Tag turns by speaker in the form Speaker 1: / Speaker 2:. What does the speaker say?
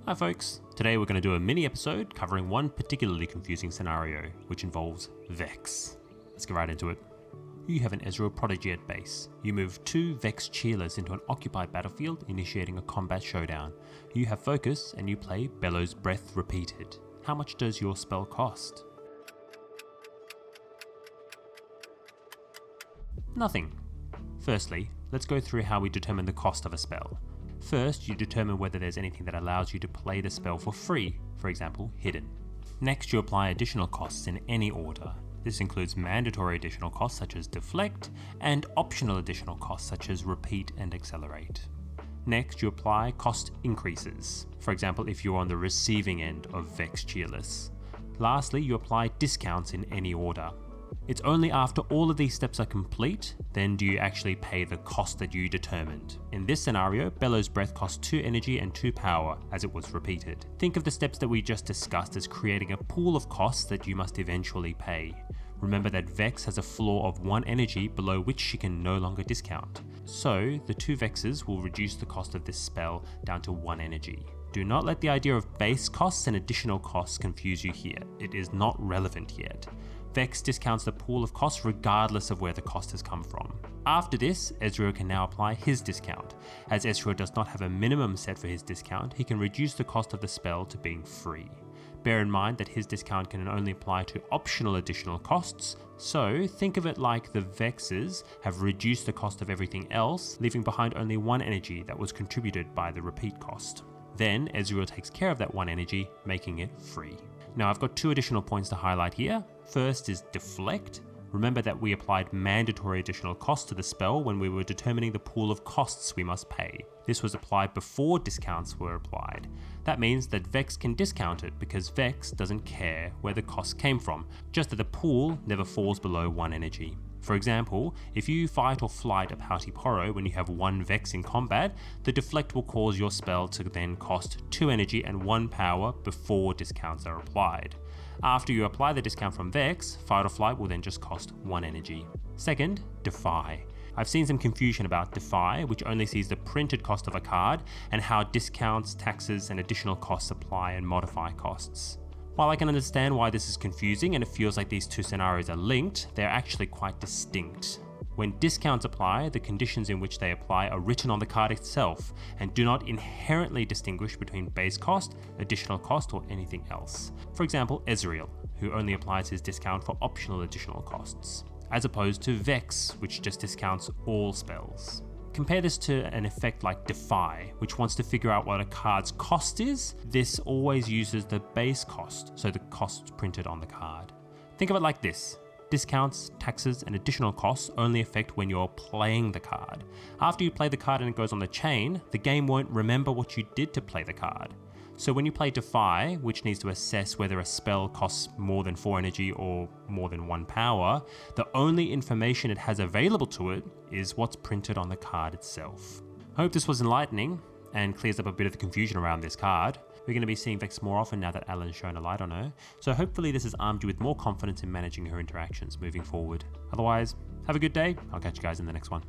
Speaker 1: Hi folks, today we're going to do a mini episode covering one particularly confusing scenario, which involves Vex. Let's get right into it. You have an Ezreal Prodigy at base. You move 2 Vex Cheerless into an occupied battlefield, initiating a combat showdown. You have focus and you play Bellows Breath Repeated. How much does your spell cost? Nothing. Firstly, let's go through how we determine the cost of a spell. First, you determine whether there's anything that allows you to play the spell for free, for example, hidden. Next, you apply additional costs in any order. This includes mandatory additional costs such as Deflect, and optional additional costs such as Repeat and Accelerate. Next, you apply cost increases, for example if you're on the receiving end of Vex Cheerless. Lastly, you apply discounts in any order. It's only after all of these steps are complete, then do you actually pay the cost that you determined. In this scenario, Bellows Breath costs 2 energy and 2 power, as it was repeated. Think of the steps that we just discussed as creating a pool of costs that you must eventually pay. Remember that Vex has a floor of 1 energy below which she can no longer discount. So, the 2 Vexes will reduce the cost of this spell down to 1 energy. Do not let the idea of base costs and additional costs confuse you here. It is not relevant yet. Vex discounts the pool of costs regardless of where the cost has come from. After this, Ezreal can now apply his discount. As Ezreal does not have a minimum set for his discount, he can reduce the cost of the spell to being free. Bear in mind that his discount can only apply to optional additional costs, so think of it like the Vexes have reduced the cost of everything else, leaving behind only 1 energy that was contributed by the repeat cost. Then Ezreal takes care of that 1 energy, making it free. Now I've got 2 additional points to highlight here. First is Deflect. Remember that we applied mandatory additional costs to the spell when we were determining the pool of costs we must pay. This was applied before discounts were applied. That means that Vex can discount it because Vex doesn't care where the cost came from, just that the pool never falls below 1 energy. For example, if you fight or flight a Pouty Porro when you have 1 Vex in combat, the Deflect will cause your spell to then cost 2 energy and 1 power before discounts are applied. After you apply the discount from Vex, fight or flight will then just cost 1 energy. Second, Defy. I've seen some confusion about Defy, which only sees the printed cost of a card and how discounts, taxes, and additional costs apply and modify costs. While I can understand why this is confusing and it feels like these 2 scenarios are linked, they're actually quite distinct. When discounts apply, the conditions in which they apply are written on the card itself and do not inherently distinguish between base cost, additional cost, or anything else. For example, Ezreal, who only applies his discount for optional additional costs, as opposed to Vex, which just discounts all spells. Compare this to an effect like Defy, which wants to figure out what a card's cost is. This always uses the base cost, so the costs printed on the card. Think of it like this. Discounts, taxes, and additional costs only affect when you're playing the card. After you play the card and it goes on the chain, the game won't remember what you did to play the card. So when you play Defy, which needs to assess whether a spell costs more than 4 energy or more than 1 power, the only information it has available to it is what's printed on the card itself. I hope this was enlightening and clears up a bit of the confusion around this card. We're going to be seeing Vex more often now that Alan's shown a light on her, so hopefully this has armed you with more confidence in managing her interactions moving forward. Otherwise, have a good day. I'll catch you guys in the next one.